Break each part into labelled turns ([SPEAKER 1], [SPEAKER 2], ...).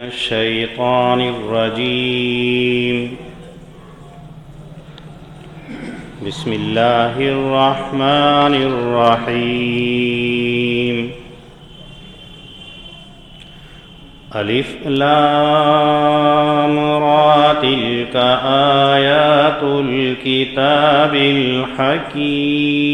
[SPEAKER 1] الشيطان الرجيم. بسم الله الرحمن الرحيم. الف لام را تلك آيات الكتاب الحكيم.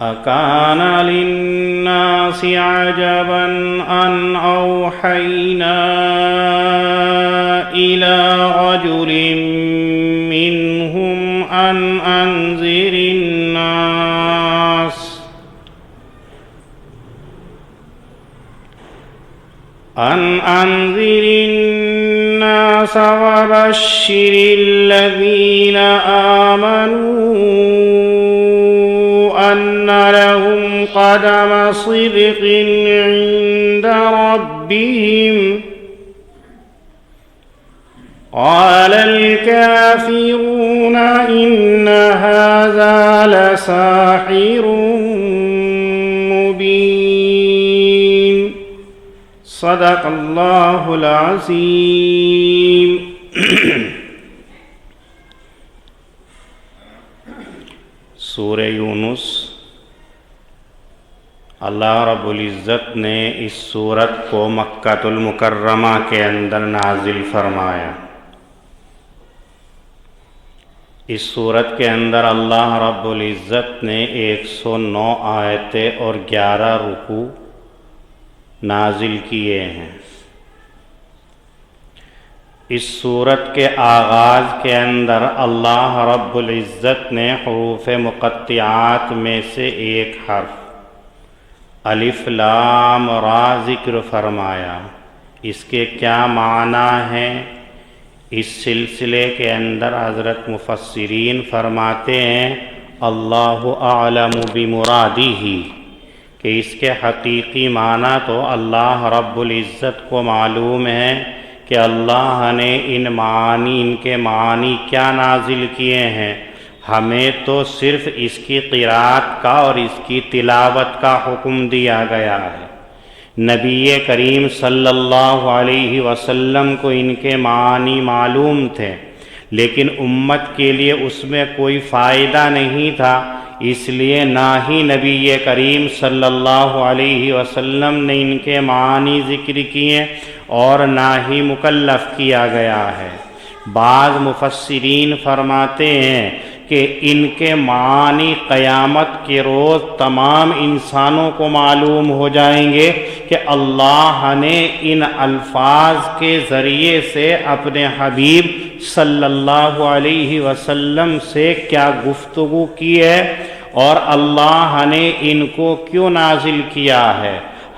[SPEAKER 1] أكان للناس عجبا أن أوحينا إلى رجل منهم أن أنذر الناس وبشر الذين آمنوا أن لهم قدم صدق عند ربهم. قال الكافرون إن هذا لساحر مبين. صدق اللہ العظیم. سورہ یونس اللہ رب العزت نے اس سورت کو مکۃ المکرمہ کے اندر نازل فرمایا. اس سورت کے اندر اللہ رب العزت نے 109 آیتیں اور 11 رکوع نازل کیے ہیں. اس سورت کے آغاز کے اندر اللہ رب العزت نے حروف مقطعات میں سے ایک حرف الف لام را ذکر فرمایا. اس کے کیا معنی ہیں؟ اس سلسلے کے اندر حضرت مفسرین فرماتے ہیں اللہ اعلم بمرادہ، کہ اس کے حقیقی معنی تو اللہ رب العزت کو معلوم ہے کہ اللہ نے ان کے معنی کیا نازل کیے ہیں. ہمیں تو صرف اس کی قرات کا اور اس کی تلاوت کا حکم دیا گیا ہے. نبی کریم صلی اللہ علیہ وسلم کو ان کے معنی معلوم تھے، لیکن امت کے لیے اس میں کوئی فائدہ نہیں تھا، اس لیے نہ ہی نبی کریم صلی اللہ علیہ وسلم نے ان کے معنی ذکر کیے اور نہ ہی مکلف کیا گیا ہے. بعض مفسرین فرماتے ہیں کہ ان کے معنی قیامت کے روز تمام انسانوں کو معلوم ہو جائیں گے کہ اللہ نے ان الفاظ کے ذریعے سے اپنے حبیب صلی اللہ علیہ وسلم سے کیا گفتگو کی ہے اور اللہ نے ان کو کیوں نازل کیا ہے.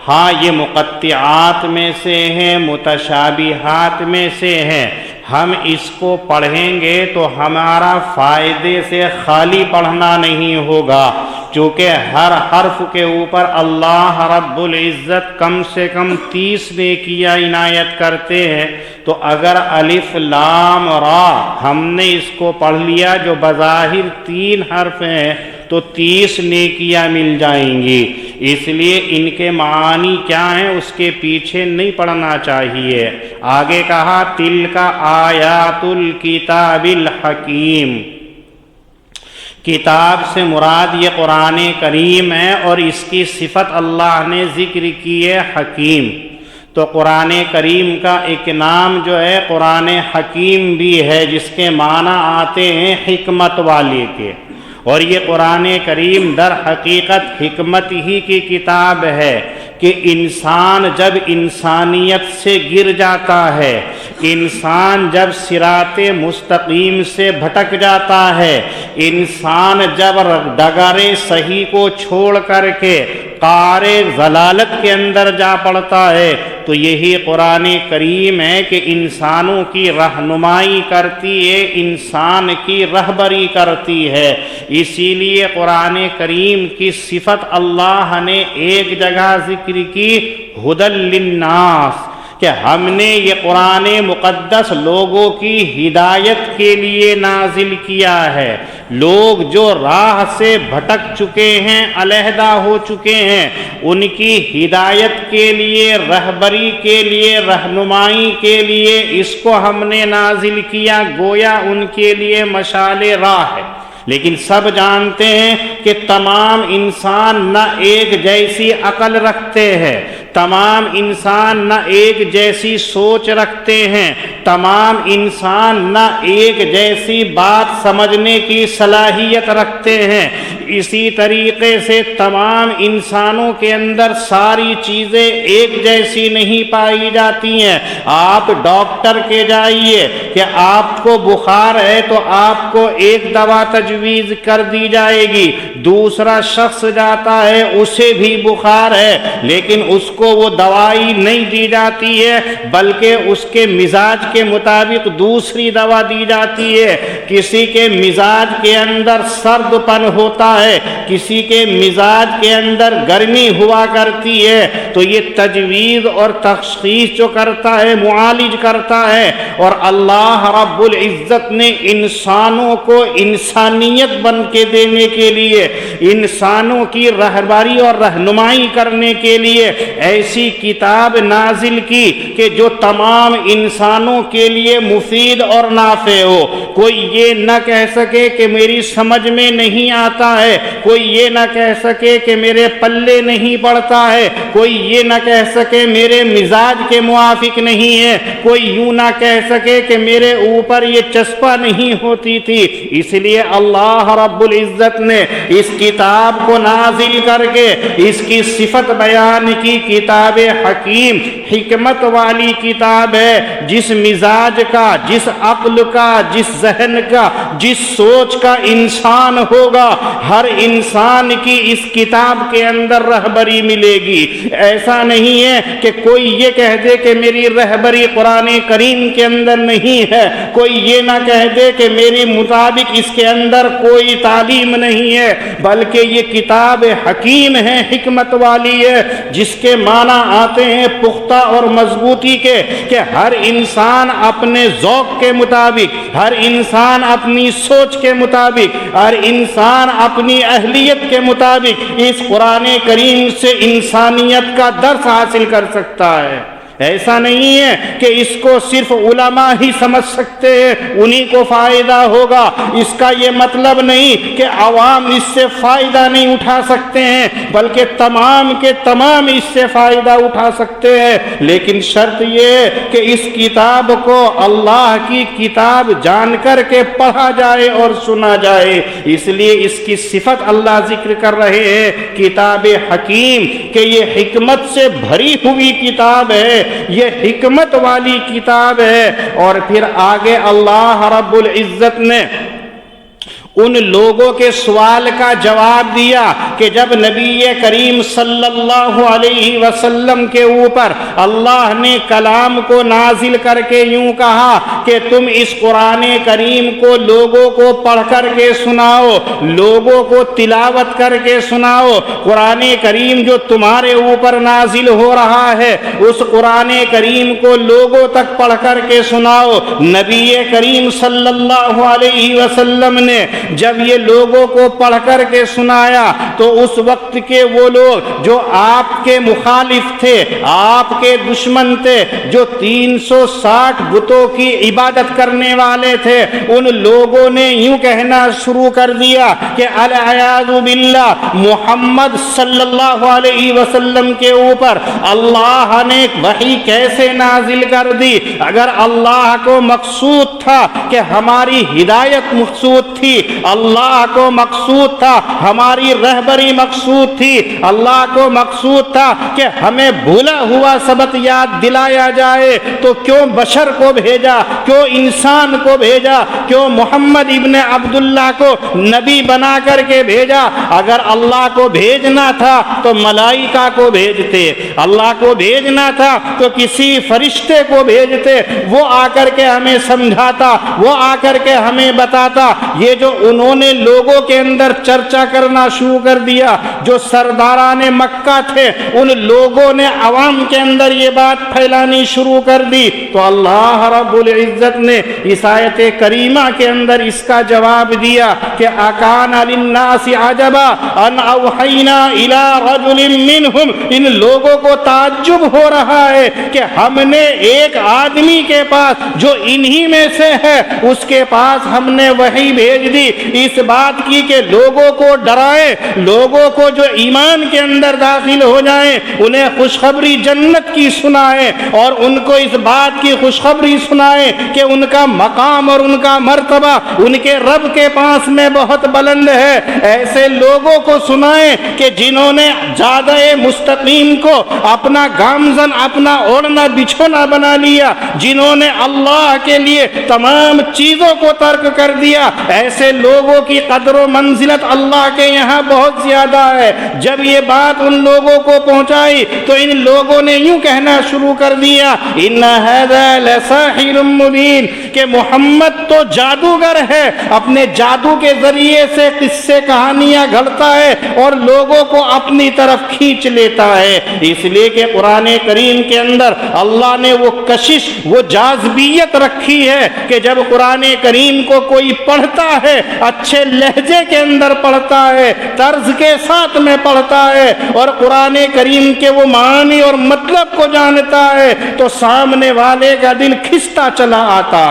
[SPEAKER 1] ہاں یہ مقطعات میں سے ہیں، متشابہات میں سے ہیں. ہم اس کو پڑھیں گے تو ہمارا فائدے سے خالی پڑھنا نہیں ہوگا، چونکہ ہر حرف کے اوپر اللہ رب العزت کم سے کم 30 نیکیاں عنایت کرتے ہیں. تو اگر الف لام را ہم نے اس کو پڑھ لیا جو بظاہر 3 حرف ہیں تو 30 نیکیاں مل جائیں گی. اس لیے ان کے معنی کیا ہیں اس کے پیچھے نہیں پڑنا چاہیے. آگے کہا تلک آیات الکتاب الحکیم. کتاب سے مراد یہ قرآن کریم ہے اور اس کی صفت اللہ نے ذکر کی ہے حکیم. تو قرآن کریم کا ایک نام جو ہے قرآن حکیم بھی ہے، جس کے معنی آتے ہیں حکمت والے کے. اور یہ قرآن کریم در حقیقت حکمت ہی کی کتاب ہے کہ انسان جب انسانیت سے گر جاتا ہے، انسان جب صراط مستقیم سے بھٹک جاتا ہے، انسان جب ڈگر صحیح کو چھوڑ کر کے قعر ضلالت کے اندر جا پڑتا ہے، تو یہی قرآن کریم ہے کہ انسانوں کی رہنمائی کرتی ہے، انسان کی رہبری کرتی ہے. اسی لیے قرآن کریم کی صفت اللہ نے ایک جگہ ذکر کی ہدی للناس، کہ ہم نے یہ قرآن مقدس لوگوں کی ہدایت کے لیے نازل کیا ہے۔ لوگ جو راہ سے بھٹک چکے ہیں، علیحدہ ہو چکے ہیں، ان کی ہدایت کے لیے، رہبری کے لیے، رہنمائی کے لیے اس کو ہم نے نازل کیا، گویا ان کے لیے مشعل راہ ہے۔ لیکن سب جانتے ہیں کہ تمام انسان نہ ایک جیسی عقل رکھتے ہیں، تمام انسان نہ ایک جیسی سوچ رکھتے ہیں، تمام انسان نہ ایک جیسی بات سمجھنے کی صلاحیت رکھتے ہیں۔ اسی طریقے سے تمام انسانوں کے اندر ساری چیزیں ایک جیسی نہیں پائی جاتی ہیں۔ آپ ڈاکٹر کے جائیے کہ آپ کو بخار ہے تو آپ کو ایک دوا تجویز کر دی جائے گی، دوسرا شخص جاتا ہے اسے بھی بخار ہے لیکن اس کو وہ دوائی نہیں دی جاتی ہے بلکہ اس کے مزاج کے مطابق دوسری دوا دی جاتی ہے۔ کسی کے مزاج کے اندر سرد پن ہوتا ہے، کسی کے مزاج کے اندر گرمی ہوا کرتی ہے، تو یہ تجویز اور تشخیص جو کرتا ہے، معالج کرتا ہے۔ اور اللہ رب العزت نے انسانوں کو انسانیت بن کے دینے کے لیے، انسانوں کی رہبری اور رہنمائی کرنے کے لیے ایسی کتاب نازل کی کہ جو تمام انسانوں کے لیے مفید اور نافع ہو۔ کوئی یہ نہ کہہ سکے کہ میری سمجھ میں نہیں آتا ہے، کوئی یہ نہ کہہ سکے کہ میرے پلے نہیں پڑتا ہے، کوئی یہ نہ کہہ سکے میرے مزاج کے موافق نہیں ہے، کوئی یوں نہ کہہ سکے کہ میرے اوپر یہ چسپاں نہیں ہوتی تھی۔ اس لیے اللہ رب العزت نے اس کتاب کو نازل کر کے اس کی صفت بیان کی۔ کتاب حکیم، حکمت والی کتاب ہے، جس مزاج کا، جس عقل کا، جس ذہن کا، جس سوچ کا انسان ہوگا، ہر انسان کی اس کتاب کے اندر رہبری ملے گی۔ ایسا نہیں ہے کہ کوئی یہ کہہ دے کہ میری رہبری قرآن کریم کے اندر نہیں ہے، کوئی یہ نہ کہہ دے کہ میری مطابق اس کے اندر کوئی تعلیم نہیں ہے، بلکہ یہ کتاب حکیم ہے، حکمت والی ہے، جس کے معنی آتے ہیں پختہ اور مضبوطی کے، کہ ہر انسان اپنے ذوق کے مطابق، ہر انسان اپنی سوچ کے مطابق، ہر انسان اپنی اہلیت کے مطابق اس قرآن کریم سے انسانیت کا درس حاصل کر سکتا ہے۔ ایسا نہیں ہے کہ اس کو صرف علماء ہی سمجھ سکتے ہیں، انہی کو فائدہ ہوگا، اس کا یہ مطلب نہیں کہ عوام اس سے فائدہ نہیں اٹھا سکتے ہیں، بلکہ تمام کے تمام اس سے فائدہ اٹھا سکتے ہیں۔ لیکن شرط یہ ہے کہ اس کتاب کو اللہ کی کتاب جان کر کے پڑھا جائے اور سنا جائے۔ اس لیے اس کی صفت اللہ ذکر کر رہے ہیں، کتاب حکیم، کہ یہ حکمت سے بھری ہوئی کتاب ہے، یہ حکمت والی کتاب ہے۔ اور پھر آگے اللہ رب العزت نے ان لوگوں کے سوال کا جواب دیا کہ جب نبی کریم صلی اللہ علیہ وسلم کے اوپر اللہ نے کلام کو نازل کر کے یوں کہا کہ تم اس قرآن کریم کو لوگوں کو پڑھ کر کے سناؤ، لوگوں کو تلاوت کر کے سناؤ۔ قرآن کریم جو تمہارے اوپر نازل ہو رہا ہے اس قرآن کریم کو لوگوں تک پڑھ کر کے سناؤ۔ نبی کریم صلی اللہ علیہ وسلم نے جب یہ لوگوں کو پڑھ کر کے سنایا تو اس وقت کے وہ لوگ جو آپ کے مخالف تھے، آپ کے دشمن تھے، جو 360 بتوں کی عبادت کرنے والے تھے، ان لوگوں نے یوں کہنا شروع کر دیا کہ العیاذ باللہ، محمد صلی اللہ علیہ وسلم کے اوپر اللہ نے وحی کیسے نازل کر دی؟ اگر اللہ کو مقصود تھا کہ ہماری ہدایت مقصود تھی، اللہ کو مقصود تھا ہماری رہبری مقصود تھی، اللہ کو مقصود تھا کہ ہمیں بھولا ہوا سبق یاد دلایا جائے، تو کیوں بشر کو بھیجا، کیوں انسان کو بھیجا، کیوں محمد ابن عبداللہ کو نبی بنا کر کے بھیجا؟ اگر اللہ کو بھیجنا تھا تو ملائکہ کو بھیجتے، اللہ کو بھیجنا تھا تو کسی فرشتے کو بھیجتے، وہ آ کر کے ہمیں سمجھاتا، وہ آ کر کے ہمیں بتاتا۔ یہ جو انہوں نے لوگوں کے اندر چرچا کرنا شروع کر دیا. جو سرداران مکہ تھے ان لوگوں نے عوام کے اندر یہ بات پھیلانی شروع کر دی. تو اللہ رب العزت نے اس آیت کریمہ کے اندر اس کا جواب دیا کہ اکان للناس عجبا ان اوحینا الی رجل منہم. ان لوگوں کو تعجب ہو رہا ہے کہ ہم نے ایک آدمی کے پاس جو انہی میں سے ہے اس کے پاس ہم نے وحی بھیج دی اس بات کی کہ لوگوں کو ڈرائے, لوگوں کو جو ایمان کے اندر داخل ہو جائیں انہیں خوشخبری جنت کی سنائے اور ان کو اس بات کی خوشخبری سنائے کہ ان کا مقام اور ان کا مرتبہ ان کے رب کے پاس میں بہت بلند ہے. ایسے لوگوں کو سنائے کہ جنہوں نے زیادہ مستقیم کو اپنا گامزن, اپنا اوڑھنا بچھونا بنا لیا, جنہوں نے اللہ کے لیے تمام چیزوں کو ترک کر دیا. ایسے لوگوں کی قدر و منزلت اللہ کے یہاں بہت زیادہ ہے. جب یہ بات ان لوگوں کو پہنچائی تو ان لوگوں نے یوں کہنا شروع کر دیا ان ھذا لساحر مبین, کہ محمد تو جادوگر ہے, اپنے جادو کے ذریعے سے قصے کہانیاں گھڑتا ہے اور لوگوں کو اپنی طرف کھینچ لیتا ہے. اس لیے کہ قرآن کریم کے اندر اللہ نے وہ کشش, وہ جاذبیت رکھی ہے کہ جب قرآن کریم کو کوئی پڑھتا ہے اچھے لہجے کے اندر پڑھتا ہے, طرز کے ساتھ میں پڑھتا ہے اور قرآن کریم کے وہ معنی اور مطلب کو جانتا ہے تو سامنے والے کا دل کھنچتا چلا آتا.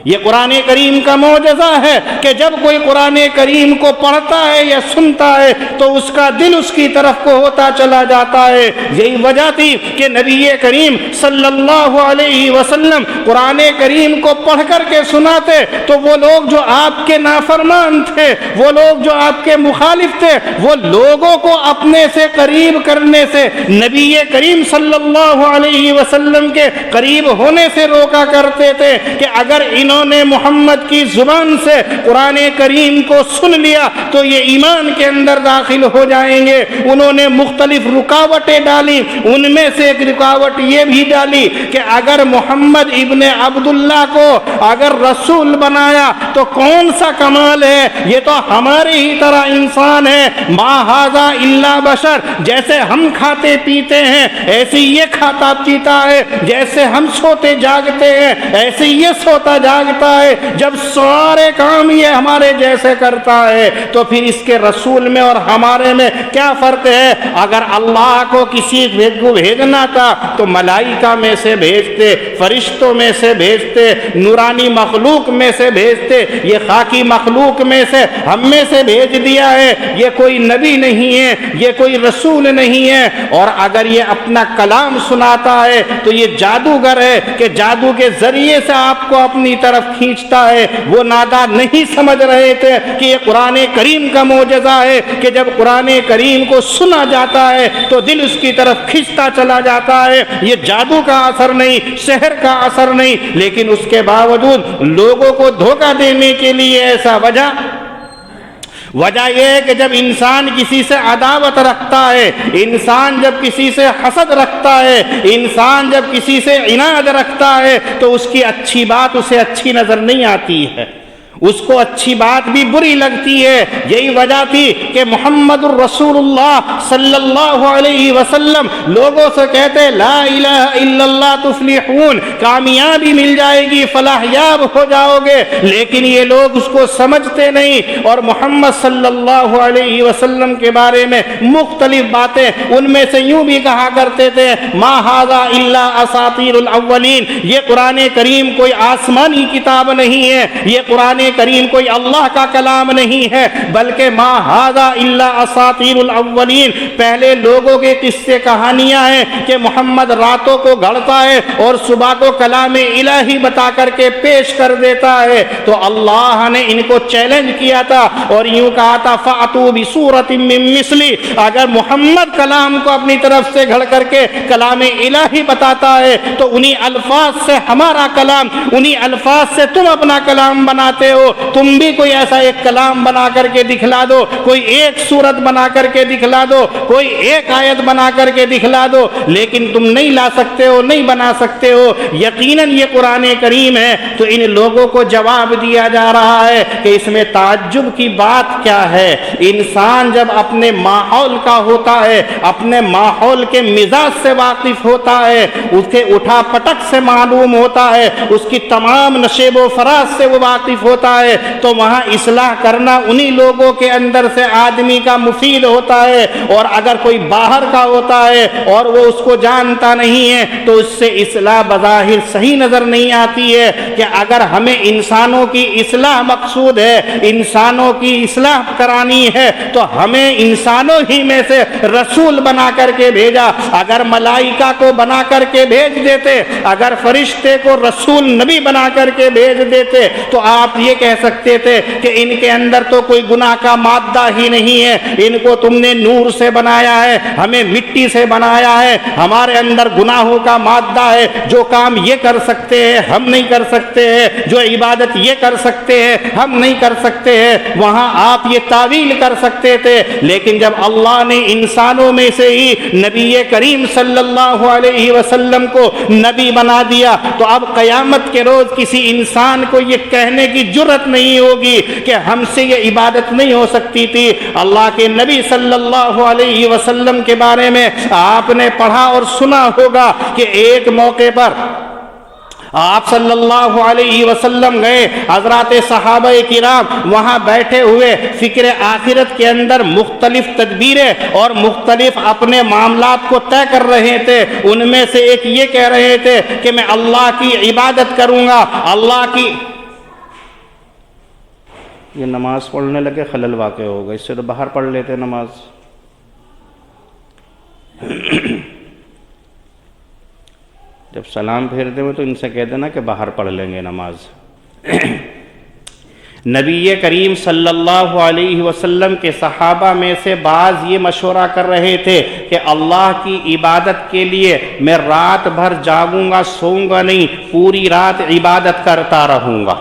[SPEAKER 1] یہ قرآن کریم کا معجزہ ہے کہ جب کوئی قرآن کریم کو پڑھتا ہے یا سنتا ہے تو اس کا دل اس کی طرف کو ہوتا چلا جاتا ہے. یہی وجہ تھی کہ نبی کریم صلی اللہ علیہ وسلم قرآن کریم کو پڑھ کر کے سناتے تو وہ لوگ جو آپ کے نافرمان تھے, وہ لوگ جو آپ کے مخالف تھے, وہ لوگوں کو اپنے سے قریب کرنے سے, نبی کریم صلی اللہ علیہ وسلم کے قریب ہونے سے روکا کرتے تھے کہ اگر انہوں نے محمد کی زبان سے قرآن کریم کو سن لیا تو یہ ایمان کے اندر داخل ہو جائیں گے. انہوں نے مختلف رکاوٹیں ڈالی, ان میں سے ایک رکاوٹ یہ بھی ڈالی کہ اگر محمد ابن عبداللہ کو اگر رسول بنایا تو کون سا کمال ہے, یہ تو ہمارے ہی طرح انسان ہے, ما ھذا الا بشر, جیسے ہم کھاتے پیتے ہیں ایسے یہ کھاتا پیتا ہے, جیسے ہم سوتے جاگتے ہیں ایسے یہ سوتا جاگتا ہے, جب سارے کام یہ ہمارے جیسے کرتا ہے تو پھر اس کے رسول میں اور ہمارے میں کیا فرق ہے. اگر اللہ کو کسی کو بھیجنا تھا تو ملائکہ میں سے بھیجتے, فرشتوں میں سے بھیجتے, نورانی مخلوق میں سے بھیجتے, یہ خاکی مخلوق میں سے ہم میں سے بھیج دیا ہے. یہ کوئی نبی نہیں ہے, یہ کوئی رسول نہیں ہے. اور اگر یہ اپنا کلام سناتا ہے تو یہ جادوگر ہے کہ جادو کے ذریعے سے آپ کو اپنی طرف کھینچتا ہے. وہ نادان نہیں سمجھ رہے تھے کہ یہ قرآن کریم کا معجزہ ہے کہ جب قرآن کریم کو سنا جاتا ہے تو دل اس کی طرف کھینچتا چلا جاتا ہے. یہ جادو کا اثر نہیں, سحر کا اثر نہیں, لیکن اس کے باوجود لوگوں کو دھوکہ دینے کے لیے ایسا وجہ یہ ہے کہ جب انسان کسی سے عداوت رکھتا ہے, انسان جب کسی سے حسد رکھتا ہے, انسان جب کسی سے عناد رکھتا ہے تو اس کی اچھی بات اسے اچھی نظر نہیں آتی ہے, اس کو اچھی بات بھی بری لگتی ہے. یہی وجہ تھی کہ محمد الرسول اللہ صلی اللہ علیہ وسلم لوگوں سے کہتے لا الہ الا اللہ تفلحون, کامیابی مل جائے گی, فلاح یاب ہو جاؤ گے. لیکن یہ لوگ اس کو سمجھتے نہیں اور محمد صلی اللہ علیہ وسلم کے بارے میں مختلف باتیں, ان میں سے یوں بھی کہا کرتے تھے ما ھذا الا اساطیر الاولین, یہ قرآن کریم کوئی آسمانی کتاب نہیں ہے, یہ قرآن کریم کوئی اللہ کا کلام نہیں ہے, بلکہ ما ھذا الا اساطیر الاولین, پہلے لوگوں کے قصے کہانیاں ہیں کہ محمد راتوں کو گھڑتا ہے اور صبح کو کلام الہی بتا کر کے پیش کر دیتا ہے. تو اللہ نے ان کو چیلنج کیا تھا اور یوں کہا تھا فاتوا بسورۃ من مثلی, اگر محمد کلام کو اپنی طرف سے گھڑ کر کے کلام الہی بتاتا ہے تو انہی الفاظ سے ہمارا کلام, انہی الفاظ سے تم اپنا کلام بناتے ہو، تم بھی کوئی ایسا ایک کلام بنا کر کے دکھلا دو، کوئی ایک سورت بنا کر کے دکھلا دو، کوئی ایک آیت بنا کر کے دکھلا دو، لیکن تم نہیں لا سکتے ہو، نہیں بنا سکتے ہو۔ یقیناً یہ قرآن کریم ہے۔ تو ان لوگوں کو جواب دیا جا رہا ہے کہ اس میں تعجب کی بات کیا ہے؟ انسان جب اپنے ماحول کا ہوتا ہے، اپنے ماحول کے مزاج سے واقف ہوتا ہے، اس کے اٹھا پٹک سے معلوم ہوتا ہے، اس کی تمام نشیب و فراز سے وہ واقف ہوتا ہے، تو وہاں اصلاح کرنا انہی لوگوں کے اندر سے آدمی کا مفید ہوتا ہے۔ اور اگر کوئی باہر کا ہوتا ہے اور وہ اس کو جانتا نہیں ہے تو اس سے اصلاح بظاہر صحیح نظر نہیں آتی ہے۔ کہ اگر ہمیں انسانوں کی اصلاح مقصود ہے، انسانوں کی اصلاح کرانی ہے، تو ہمیں انسانوں ہی میں سے رسول بنا کر کے بھیجا۔ اگر ملائکہ کو بنا کر کے بھیج دیتے، اگر فرشتے کو رسول نبی بنا کر کے بھیج دیتے، تو آپ یہ کہہ سکتے تھے کہ ان کے اندر تو کوئی گناہ کا مادہ ہی نہیں ہے، ان کو تم نے نور سے بنایا ہے، ہمیں مٹی سے بنایا ہے، ہمارے اندر گناہوں کا مادہ ہے، جو کام یہ کر سکتے ہیں ہم نہیں کر سکتے ہیں، جو عبادت یہ کر سکتے ہیں ہم نہیں کر سکتے ہیں۔ وہاں آپ یہ تعویل کر سکتے تھے، لیکن جب اللہ نے انسانوں میں سے ہی نبی کریم صلی اللہ علیہ وسلم کو نبی بنا دیا، تو اب قیامت کے روز کسی انسان کو یہ کہنے کی جرت نہیں ہوگی کہ ہم سے یہ عبادت نہیں ہو سکتی تھی۔ اللہ کے نبی صلی اللہ علیہ وسلم کے بارے میں آپ نے پڑھا اور سنا ہوگا کہ ایک موقع پر آپ صلی اللہ علیہ وسلم گئے، حضرات صحابہ کرام وہاں بیٹھے ہوئے فکر آخرت کے اندر مختلف تدبیریں اور مختلف اپنے معاملات کو طے کر رہے تھے۔ ان میں سے ایک یہ کہہ رہے تھے کہ میں اللہ کی عبادت کروں گا، اللہ کی یہ نماز پڑھنے لگے خلل واقع ہوگا، اس سے تو باہر پڑھ لیتے نماز۔ جب سلام پھیرتے ہوئے تو ان سے کہہ دینا کہ باہر پڑھ لیں گے نماز۔ نبی کریم صلی اللہ علیہ وسلم کے صحابہ میں سے بعض یہ مشورہ کر رہے تھے کہ اللہ کی عبادت کے لیے میں رات بھر جاگوں گا، سوؤں گا نہیں، پوری رات عبادت کرتا رہوں گا۔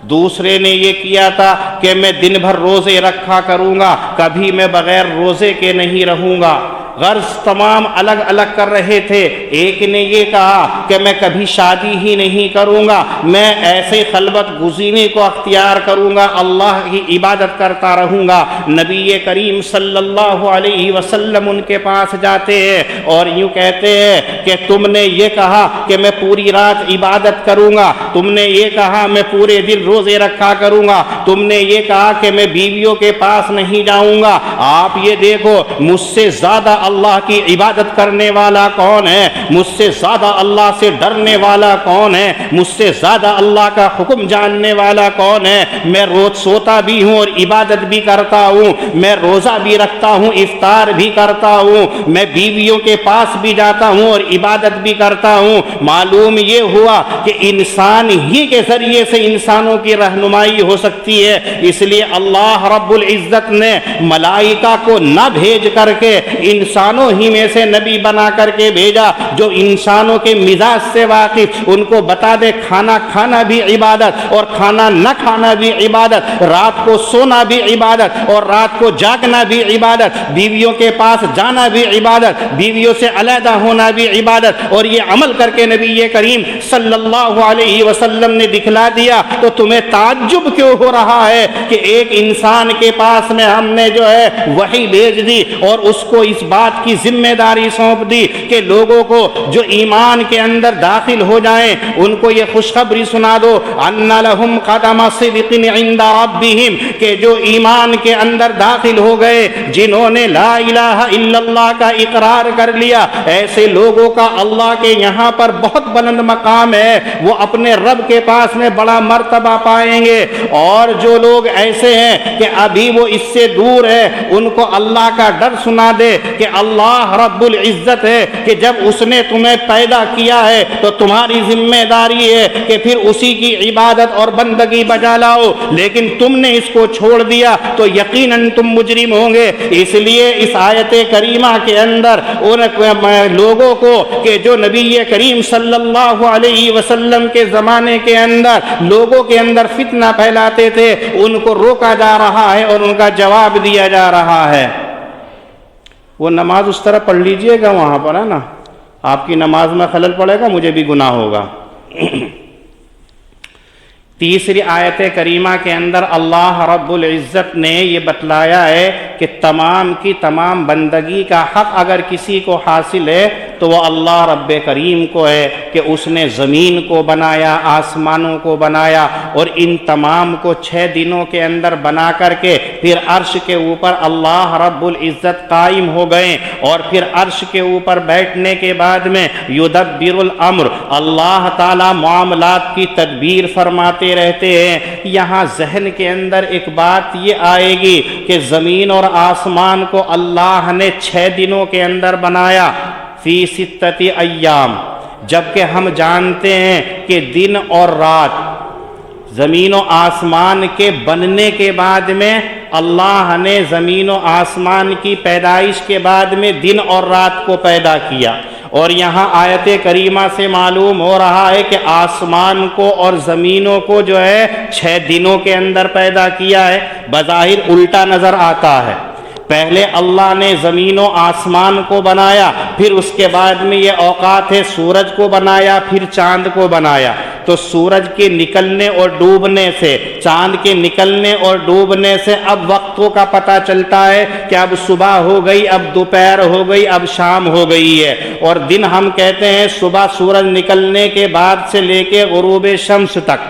[SPEAKER 1] دوسرے نے یہ کیا تھا کہ میں دن بھر روزے رکھا کروں گا، کبھی میں بغیر روزے کے نہیں رہوں گا۔ غرض تمام الگ الگ کر رہے تھے۔ ایک نے یہ کہا کہ میں کبھی شادی ہی نہیں کروں گا، میں ایسے خلوت گزینے کو اختیار کروں گا، اللہ کی عبادت کرتا رہوں گا۔ نبی کریم صلی اللہ علیہ وسلم ان کے پاس جاتے ہیں اور یوں کہتے ہیں کہ تم نے یہ کہا کہ میں پوری رات عبادت کروں گا، تم نے یہ کہا میں پورے دن روزے رکھا کروں گا، تم نے یہ کہا کہ میں بیویوں کے پاس نہیں جاؤں گا۔ آپ یہ دیکھو مجھ سے زیادہ اللہ کی عبادت کرنے والا کون ہے؟ مجھ سے زیادہ اللہ سے ڈرنے والا کون ہے؟ مجھ سے زیادہ اللہ کا حکم جاننے والا کون ہے؟ میں روز سوتا بھی ہوں اور عبادت بھی کرتا ہوں، میں روزہ بھی رکھتا ہوں، افطار بھی کرتا ہوں، میں بیویوں کے پاس بھی جاتا ہوں اور عبادت بھی کرتا ہوں۔ معلوم یہ ہوا کہ انسان ہی کے ذریعے سے انسانوں کی رہنمائی ہو سکتی ہے۔ اس لیے اللہ رب العزت نے ملائکہ کو نہ بھیج کر کے انسانوں ہی میں سے نبی بنا کر کے بھیجا، جو انسانوں کے مزاج سے واقف، ان کو بتا دے کھانا کھانا بھی عبادت اور کھانا نہ کھانا بھی عبادت، رات کو سونا بھی عبادت اور رات کو جاگنا بھی عبادت، بیویوں کے پاس جانا بھی عبادت، بیویوں سے علیحدہ ہونا بھی عبادت، اور یہ عمل کر کے نبی کریم صلی اللہ علیہ وسلم نے دکھلا دیا۔ تو تمہیں تعجب کیوں ہو رہا ہے کہ ایک انسان کے پاس میں ہم نے جو ہے وحی بھیج دی اور اس کو اس بات کی ذمہ داری سونپ دی کہ لوگوں کو جو ایمان کے اندر داخل ہو جائیں ان کو یہ خوشخبری سنا دو ان لہم قدم صدق عند ربہم، کہ جو ایمان کے اندر داخل ہو گئے، جنہوں نے لا الہ الا اللہ کا اقرار کر لیا، ایسے لوگوں کا اللہ کے یہاں پر بہت بلند مقام ہے، وہ اپنے رب کے پاس میں بڑا مرتبہ پائیں گے۔ اور جو لوگ ایسے ہیں کہ ابھی وہ اس سے دور ہے، ان کو اللہ کا ڈر سنا دے کہ اللہ رب العزت ہے کہ جب اس نے تمہیں پیدا کیا ہے تو تمہاری ذمہ داری ہے کہ پھر اسی کی عبادت اور بندگی بجا لاؤ، لیکن تم نے اس کو چھوڑ دیا تو یقیناً تم مجرم ہوں گے۔ اس لیے اس آیت کریمہ کے اندر ان لوگوں کو کہ جو نبی کریم صلی اللہ علیہ وسلم کے زمانے کے اندر لوگوں کے اندر فتنہ پھیلاتے تھے، ان کو روکا جا رہا ہے اور ان کا جواب دیا جا رہا ہے۔ وہ نماز اس طرح پڑھ لیجئے گا وہاں پر، ہے نا، آپ کی نماز میں خلل پڑے گا، مجھے بھی گناہ ہوگا۔ تیسری آیت کریمہ کے اندر اللہ رب العزت نے یہ بتلایا ہے کہ تمام کی تمام بندگی کا حق اگر کسی کو حاصل ہے تو وہ اللہ رب کریم کو ہے کہ اس نے زمین کو بنایا، آسمانوں کو بنایا، اور ان تمام کو 6 دنوں کے اندر بنا کر کے پھر عرش کے اوپر اللہ رب العزت قائم ہو گئے، اور پھر عرش کے اوپر بیٹھنے کے بعد میں یدبر الامر، اللہ تعالی معاملات کی تدبیر فرماتے رہتے ہیں۔ یہاں ذہن کے اندر ایک بات یہ آئے گی کہ زمین اور آسمان کو اللہ نے 6 دنوں کے اندر بنایا، فی 6 ایام، جبکہ ہم جانتے ہیں کہ دن اور رات زمین و آسمان کے بننے کے بعد میں اللہ نے زمین و آسمان کی پیدائش کے بعد میں دن اور رات کو پیدا کیا، اور یہاں آیت کریمہ سے معلوم ہو رہا ہے کہ آسمان کو اور زمینوں کو جو ہے 6 دنوں کے اندر پیدا کیا ہے۔ بظاہر الٹا نظر آتا ہے، پہلے اللہ نے زمین و آسمان کو بنایا، پھر اس کے بعد میں یہ اوقات ہے سورج کو بنایا، پھر چاند کو بنایا۔ تو سورج کے نکلنے اور ڈوبنے سے، چاند کے نکلنے اور ڈوبنے سے اب وقتوں کا پتہ چلتا ہے کہ اب صبح ہو گئی، اب دوپہر ہو گئی، اب شام ہو گئی ہے۔ اور دن ہم کہتے ہیں صبح سورج نکلنے کے بعد سے لے کے غروب شمس تک،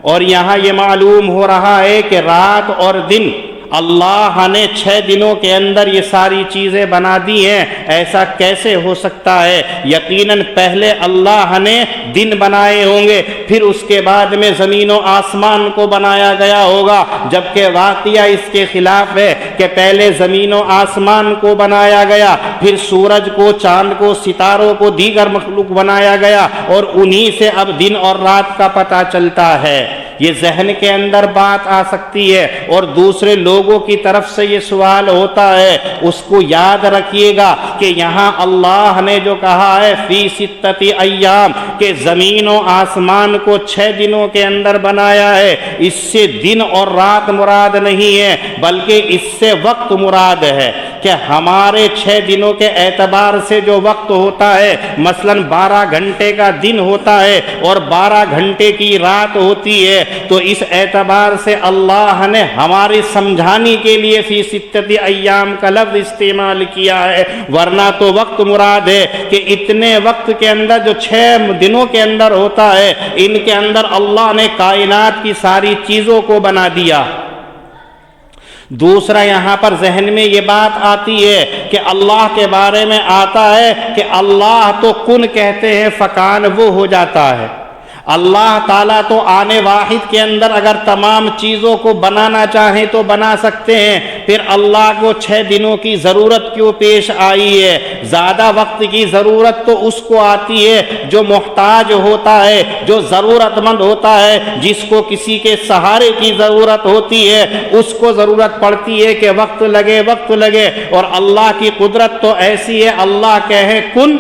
[SPEAKER 1] اور یہاں یہ معلوم ہو رہا ہے کہ رات اور دن اللہ نے 6 دنوں کے اندر یہ ساری چیزیں بنا دی ہیں۔ ایسا کیسے ہو سکتا ہے؟ یقیناً پہلے اللہ نے دن بنائے ہوں گے، پھر اس کے بعد میں زمین و آسمان کو بنایا گیا ہوگا، جبکہ واقعہ اس کے خلاف ہے کہ پہلے زمین و آسمان کو بنایا گیا، پھر سورج کو، چاند کو، ستاروں کو، دیگر مخلوق بنایا گیا، اور انہی سے اب دن اور رات کا پتہ چلتا ہے۔ یہ ذہن کے اندر بات آ سکتی ہے، اور دوسرے لوگوں کی طرف سے یہ سوال ہوتا ہے، اس کو یاد رکھیے گا کہ یہاں اللہ نے جو کہا ہے فی 6 ایام کہ زمین و آسمان کو 6 دنوں کے اندر بنایا ہے، اس سے دن اور رات مراد نہیں ہے، بلکہ اس سے وقت مراد ہے کہ ہمارے 6 دنوں کے اعتبار سے جو وقت ہوتا ہے، مثلا 12 گھنٹے کا دن ہوتا ہے اور 12 گھنٹے کی رات ہوتی ہے، تو اس اعتبار سے اللہ نے ہماری سمجھانے کے لیے فی 6 ایام کا لفظ استعمال کیا ہے، ورنہ تو وقت مراد ہے کہ اتنے وقت کے اندر جو 6 دنوں کے اندر ہوتا ہے، ان کے اندر اللہ نے کائنات کی ساری چیزوں کو بنا دیا۔ دوسرا یہاں پر ذہن میں یہ بات آتی ہے کہ اللہ کے بارے میں آتا ہے کہ اللہ تو کن کہتے ہیں فکان وہ ہو جاتا ہے۔ اللہ تعالیٰ تو آنے واحد کے اندر اگر تمام چیزوں کو بنانا چاہیں تو بنا سکتے ہیں، پھر اللہ کو 6 دنوں کی ضرورت کیوں پیش آئی ہے؟ زیادہ وقت کی ضرورت تو اس کو آتی ہے جو محتاج ہوتا ہے، جو ضرورت مند ہوتا ہے، جس کو کسی کے سہارے کی ضرورت ہوتی ہے، اس کو ضرورت پڑتی ہے کہ وقت لگے وقت لگے، اور اللہ کی قدرت تو ایسی ہے، اللہ کہے کن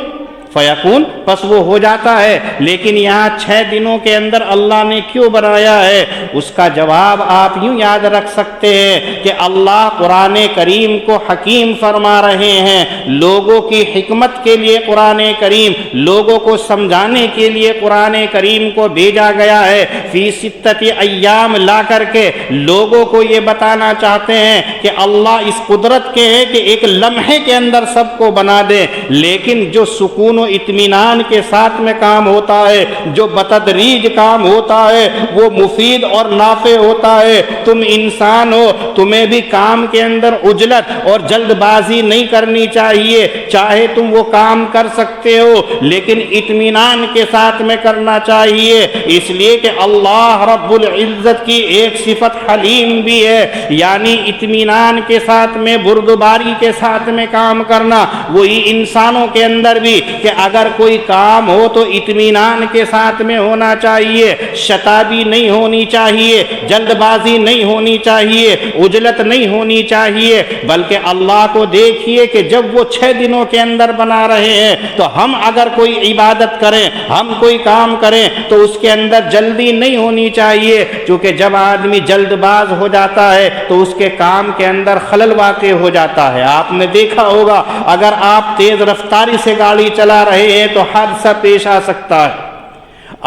[SPEAKER 1] فیکون، پس وہ ہو جاتا ہے۔ لیکن یہاں 6 دنوں کے اندر اللہ نے کیوں بنایا ہے؟ اس کا جواب آپ یوں یاد رکھ سکتے ہیں کہ اللہ قرآن کریم کو حکیم فرما رہے ہیں، لوگوں کی حکمت کے لیے قرآن کریم، لوگوں کو سمجھانے کے لیے قرآن کریم کو بھیجا گیا ہے۔ فی 6 ایام لا کر کے لوگوں کو یہ بتانا چاہتے ہیں کہ اللہ اس قدرت کے ہے کہ ایک لمحے کے اندر سب کو بنا دے، لیکن جو سکون سکون و اطمینان کے ساتھ میں کام ہوتا ہے، جو بتدریج کام ہوتا ہے وہ مفید اور نافع ہوتا ہے۔ تم انسان ہو، تمہیں بھی کام کے اندر عجلت اور جلد بازی نہیں کرنی چاہیے، چاہے تم وہ کام کر سکتے ہو لیکن اطمینان کے ساتھ میں کرنا چاہیے، اس لیے کہ اللہ رب العزت کی ایک صفت حلیم بھی ہے، یعنی اطمینان کے ساتھ میں بردباری کے ساتھ میں کام کرنا۔ وہی انسانوں کے اندر بھی کہ اگر کوئی کام ہو تو اطمینان کے ساتھ میں ہونا چاہیے، شتابی نہیں ہونی چاہیے، جلد بازی نہیں ہونی چاہیے، عجلت نہیں ہونی چاہیے، بلکہ اللہ کو دیکھیے کہ جب وہ 6 دنوں کے اندر بنا رہے ہیں تو ہم اگر کوئی عبادت کریں، ہم کوئی کام کریں تو اس کے اندر جلدی نہیں ہونی چاہیے، کیونکہ جب آدمی جلد باز ہو جاتا ہے تو اس کے کام کے اندر خلل واقع ہو جاتا ہے۔ آپ نے دیکھا ہوگا اگر آپ تیز رفتاری سے گاڑی چلا رہے ہیں تو حادثہ پیش آ سکتا ہے۔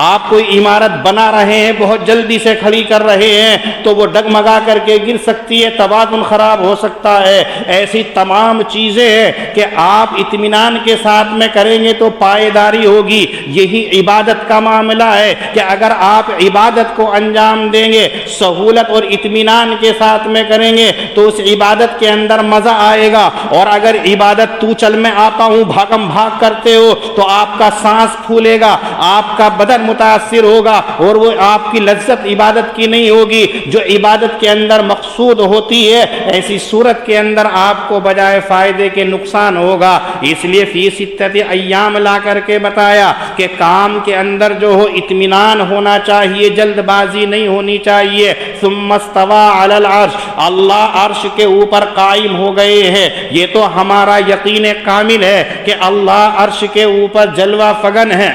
[SPEAKER 1] آپ کوئی عمارت بنا رہے ہیں، بہت جلدی سے کھڑی کر رہے ہیں تو وہ ڈگمگا کر کے گر سکتی ہے، توازن خراب ہو سکتا ہے۔ ایسی تمام چیزیں ہیں کہ آپ اطمینان کے ساتھ میں کریں گے تو پائیداری ہوگی۔ یہی عبادت کا معاملہ ہے کہ اگر آپ عبادت کو انجام دیں گے، سہولت اور اطمینان کے ساتھ میں کریں گے تو اس عبادت کے اندر مزہ آئے گا، اور اگر عبادت تو چل میں آتا ہوں بھاگم بھاگ کرتے ہو تو آپ کا سانس پھولے گا، آپ کا بدن متاثر ہوگا، اور وہ آپ کی لذت عبادت کی نہیں ہوگی جو عبادت کے اندر مقصود ہوتی ہے۔ ایسی صورت کے اندر آپ کو بجائے فائدے کے نقصان ہوگا۔ اس لیے فی 6 ایام لا کر کے بتایا کہ کام کے اندر جو ہو اطمینان ہونا چاہیے، جلد بازی نہیں ہونی چاہیے۔ ثم استوى علی العرش، اللہ عرش کے اوپر قائم ہو گئے ہیں۔ یہ تو ہمارا یقین کامل ہے کہ اللہ عرش کے اوپر جلوہ فگن ہے،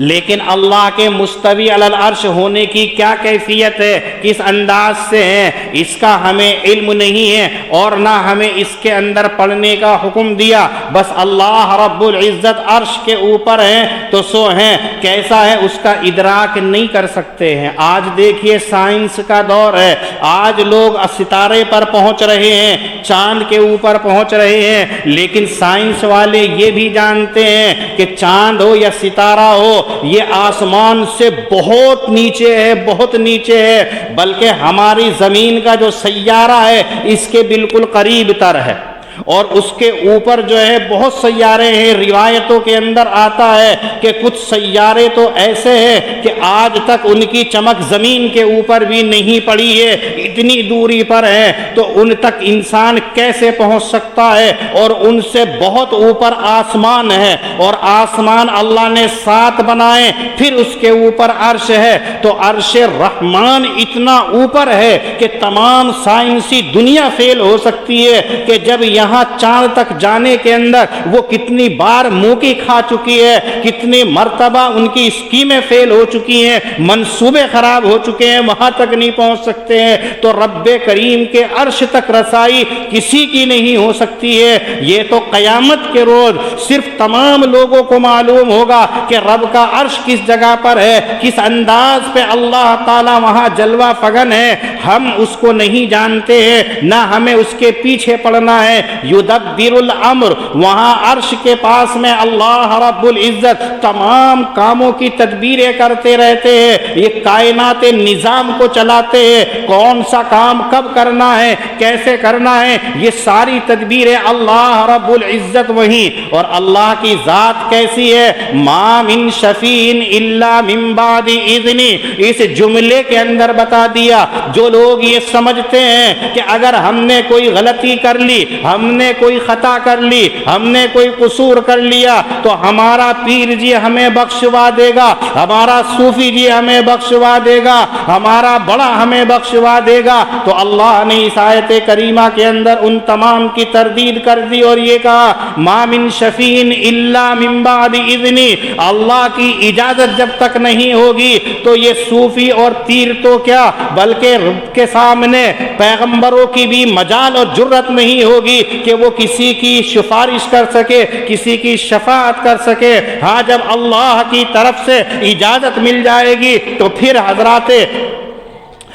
[SPEAKER 1] لیکن اللہ کے مستوی علی العرش ہونے کی کیا کیفیت ہے، کس انداز سے ہے، اس کا ہمیں علم نہیں ہے اور نہ ہمیں اس کے اندر پڑھنے کا حکم دیا۔ بس اللہ رب العزت عرش کے اوپر ہیں تو سو ہیں، کیسا ہے اس کا ادراک نہیں کر سکتے ہیں۔ آج دیکھیے سائنس کا دور ہے، آج لوگ ستارے پر پہنچ رہے ہیں، چاند کے اوپر پہنچ رہے ہیں، لیکن سائنس والے یہ بھی جانتے ہیں کہ چاند ہو یا ستارہ ہو یہ آسمان سے بہت نیچے ہے، بہت نیچے ہے، بلکہ ہماری زمین کا جو سیارہ ہے اس کے بالکل قریب تر ہے، اور اس کے اوپر جو ہے بہت سیارے ہیں۔ روایتوں کے اندر آتا ہے کہ کچھ سیارے تو ایسے ہیں کہ آج تک ان کی چمک زمین کے اوپر بھی نہیں پڑی ہے، اتنی دوری پر ہے، تو ان تک انسان کیسے پہنچ سکتا ہے؟ اور ان سے بہت اوپر آسمان ہے، اور آسمان اللہ نے 7 بنائے، پھر اس کے اوپر عرش ہے، تو عرش رحمان اتنا اوپر ہے کہ تمام سائنسی دنیا فیل ہو سکتی ہے کہ جب یہاں چاند تک جانے کے اندر وہ کتنی بار موقع کھا چکی ہے، کتنی مرتبہ ان کی اسکیمیں فیل ہو چکی ہیں، منصوبے خراب ہو چکے ہیں، وہاں تک نہیں پہنچ سکتے ہیں، تو رب کریم کے عرش تک رسائی کسی کی نہیں ہو سکتی ہے۔ یہ تو قیامت کے روز صرف تمام لوگوں کو معلوم ہوگا کہ رب کا عرش کس جگہ پر ہے، کس انداز پہ اللہ تعالی وہاں جلوہ فگن ہے، ہم اس کو نہیں جانتے ہیں، نہ ہمیں اس کے پیچھے پڑنا ہے۔ یدبر الامر، وہاں عرش کے پاس میں اللہ رب العزت تمام کاموں کی تدبیریں کرتے رہتے ہیں، یہ کائنات نظام کو چلاتے ہیں، کون سا کام کب کرنا ہے، کیسے کرنا ہے، یہ ساری تدبیریں اللہ رب العزت وہیں۔ اور اللہ کی ذات کیسی ہے؟ ما من شفیع الا من بعد اذن، اس جملے کے اندر بتا دیا۔ جو لوگ یہ سمجھتے ہیں کہ اگر ہم نے کوئی غلطی کر لی، ہم نے کوئی خطا کر لی، ہم نے کوئی قصور کر لیا تو ہمارا پیر جی ہمیں بخشوا دے گا، ہمارا صوفی جی ہمیں بخشوا دے گا، ہمارا بڑا ہمیں بخشوا دے گا، تو اللہ نے اس آیت کریمہ کے اندر ان تمام کی تردید کر دی اور یہ کہا ما من شفیع الا من بعد اذن، اللہ کی اجازت جب تک نہیں ہوگی تو یہ صوفی اور پیر تو کیا بلکہ رب کے سامنے پیغمبروں کی بھی مجال اور جرت نہیں ہوگی کہ وہ کسی کی سفارش کر سکے، کسی کی شفاعت کر سکے۔ ہاں جب اللہ کی طرف سے اجازت مل جائے گی تو پھر حضرات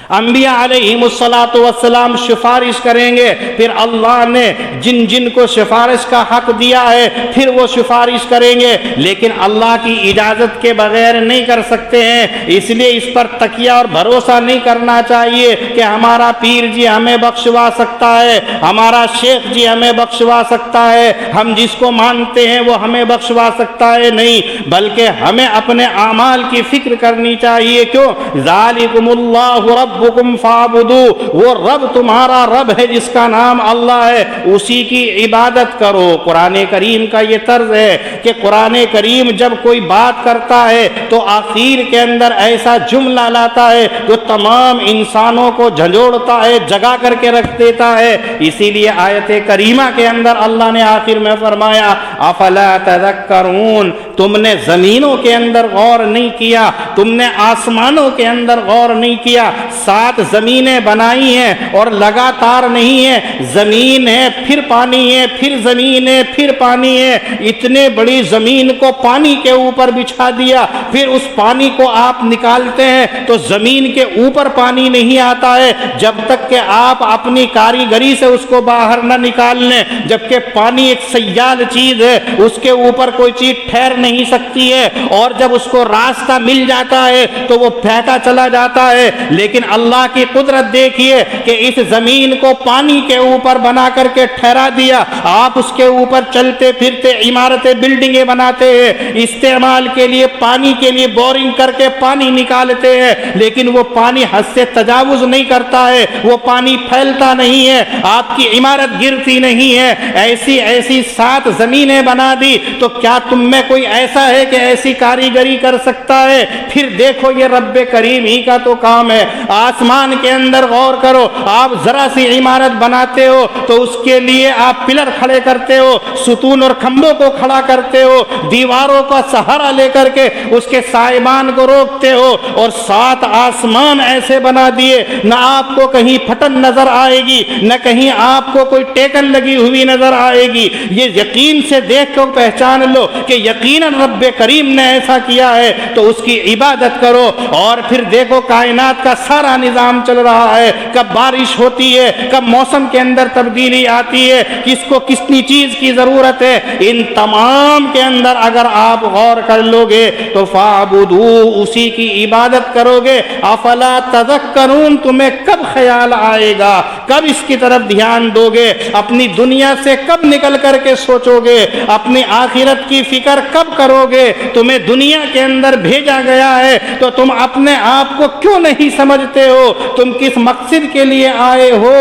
[SPEAKER 1] انبیاء علیہم الصلاۃ والسلام سفارش کریں گے، پھر اللہ نے جن جن کو سفارش کا حق دیا ہے پھر وہ سفارش کریں گے، لیکن اللہ کی اجازت کے بغیر نہیں کر سکتے ہیں۔ اس لیے اس پر تکیہ اور بھروسہ نہیں کرنا چاہیے کہ ہمارا پیر جی ہمیں بخشوا سکتا ہے، ہمارا شیخ جی ہمیں بخشوا سکتا ہے، ہم جس کو مانتے ہیں وہ ہمیں بخشوا سکتا ہے، نہیں، بلکہ ہمیں اپنے اعمال کی فکر کرنی چاہیے۔ کیوں؟ ذالکم اللہ ربکم فاعبدوا، وہ رب تمہارا رب ہے جس کا نام اللہ ہے، اسی کی عبادت کرو۔ قرآن کریم کا یہ طرز ہے کہ قرآن کریم جب کوئی بات کرتا ہے تو آخر کے اندر ایسا جملہ لاتا ہے جو تمام انسانوں کو جھنجھوڑتا ہے، جگا کر کے رکھ دیتا ہے۔ اسی لیے آیت کریمہ کے اندر اللہ نے آخر میں فرمایا افلا تذکرون، تم نے زمینوں کے اندر غور نہیں کیا، تم نے آسمانوں کے اندر غور نہیں کیا۔ 7 زمینیں بنائی ہیں اور لگاتار نہیں ہے، زمین ہے پھر پانی ہے، پھر زمین ہے پھر پانی ہے، اتنے بڑی زمین کو پانی کے اوپر بچھا دیا، پھر اس پانی کو آپ نکالتے ہیں تو زمین کے اوپر پانی نہیں آتا ہے جب تک کہ آپ اپنی کاریگری سے اس کو باہر نہ نکال لیں، جبکہ پانی ایک سیال چیز ہے، اس کے اوپر کوئی چیز ٹھہر نہیں سکتی ہے، اور جب اس کو راستہ مل جاتا ہے تو وہ بہتا چلا جاتا ہے۔ لیکن اللہ کی قدرت دیکھیے کہ اس زمین کو پانی کے اوپر بنا کر کے ٹھہرا دیا، آپ اس کے اوپر چلتے پھرتے عمارتیں بلڈنگیں بناتے ہیں، استعمال کے لیے پانی کے لیے بورنگ کر کے پانی نکالتے ہیں، لیکن وہ پانی حد سے تجاوز نہیں کرتا ہے، وہ پانی پھیلتا نہیں ہے، آپ کی عمارت گرتی نہیں ہے۔ ایسی 7 زمینیں بنا دی، تو کیا تم میں کوئی ایسا ہے کہ ایسی کاریگری کر سکتا ہے؟ پھر دیکھو یہ رب کریم ہی کا تو کام ہے۔ آسمان کے اندر غور کرو، آپ ذرا سی عمارت بناتے ہو تو اس کے لیے آپ پلر کھڑے کرتے ہو، ستون اور کھمبوں کو کھڑا کرتے ہو، دیواروں کا سہارا لے کر کے اس کے سائبان کو روکتے ہو، اور 7 آسمان ایسے بنا دیے، نہ آپ کو کہیں پھٹن نظر آئے گی، نہ کہیں آپ کو کوئی ٹیکن لگی ہوئی نظر آئے گی۔ یہ یقین سے دیکھ کر پہچان لو کہ یقیناً رب کریم نے ایسا کیا ہے، تو اس کی عبادت کرو۔ اور پھر دیکھو کائنات کا سارا نظام چل رہا ہے، کب بارش ہوتی ہے، کب موسم کے اندر تبدیلی آتی ہے، کس کو کتنی چیز کی ضرورت ہے، ان تمام کے اندر اگر آپ غور کر لو گے تو فاعبدوا، اسی کی عبادت کرو گے۔ افلا تذکرون، تمہیں کب خیال آئے گا، کب اس کی طرف دھیان دو گے، اپنی دنیا سے کب نکل کر کے سوچو گے، اپنی آخرت کی فکر کب کرو گے؟ تمہیں دنیا کے اندر بھیجا گیا ہے تو تم اپنے آپ کو کیوں نہیں سمجھتے ہو؟ تم کس مقصد کے لیے آئے ہو؟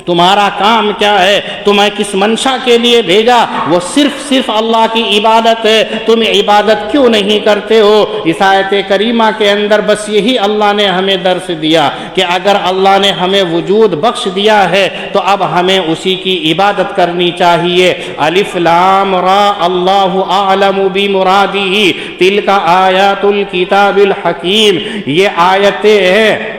[SPEAKER 1] تمہارا کام کیا ہے؟ تمہیں کس منشا کے لیے بھیجا؟ وہ صرف اللہ کی عبادت ہے۔ تم عبادت کیوں نہیں کرتے ہو؟ اس آیت کریمہ کے اندر بس یہی اللہ نے ہمیں درس دیا کہ اگر اللہ نے ہمیں وجود بخش دیا ہے تو اب ہمیں اسی کی عبادت کرنی چاہیے۔ الف لام را اللہ اعلم بمرادہ تلک آیات الکتاب الحکیم، یہ آیتیں ہیں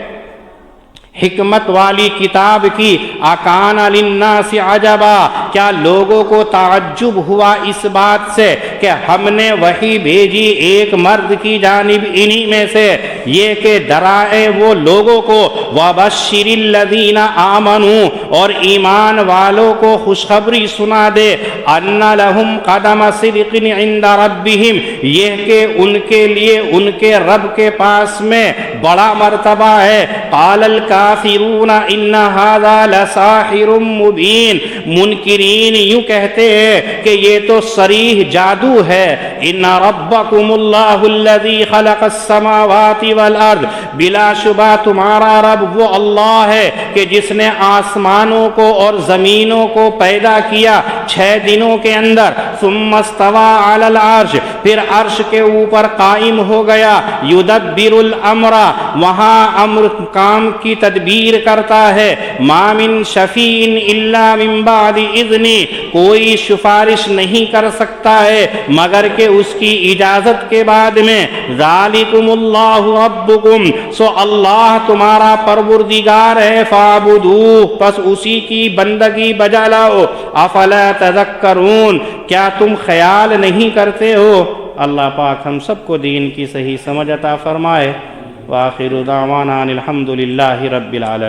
[SPEAKER 1] حکمت والی کتاب کی۔ اکان للناس عجبا، کیا لوگوں کو تعجب ہوا اس بات سے کہ ہم نے وحی بھیجی ایک مرد کی جانب انہی میں سے، یہ کہ ڈرائے وہ لوگوں کو، وبشر الذین آمنوا، اور ایمان والوں کو خوشخبری سنا دے، ان لہم قدم صدق عند ربہم، یہ کہ ان کے لیے ان کے رب کے پاس میں بڑا مرتبہ ہے۔ قال الکافرون ان ھذا لساحر مبین، منکرین یوں کہتے ہیں کہ یہ تو صریح جادو ہے۔ ان ربکم اللہ الذی خلق السماوات والارض، بلا شبہ تمہارا رب وہ اللہ ہے کہ جس نے آسمانوں کو اور زمینوں کو پیدا کیا 6 دنوں کے اندر، ثم استوى علی العرش، پھر عرش کے اوپر قائم ہو گیا، یدبر الامر، وہاں امر کام کی تدبیر کرتا ہے، ما من شفیع الا من بعد اذن، کوئی سفارش نہیں کر سکتا ہے مگر کہ اس کی اجازت کے بعد میں۔ ذالکم اللہ ربکم، سو اللہ تمہارا پروردگار ہے، فاعبدوہ، پس اسی کی بندگی بجا لاؤ۔ افلا تذکرون، کیا تم خیال نہیں کرتے ہو؟ اللہ پاک ہم سب کو دین کی صحیح سمجھ عطا فرمائے۔ وآخر دعوانا الحمد للہ رب العالمین.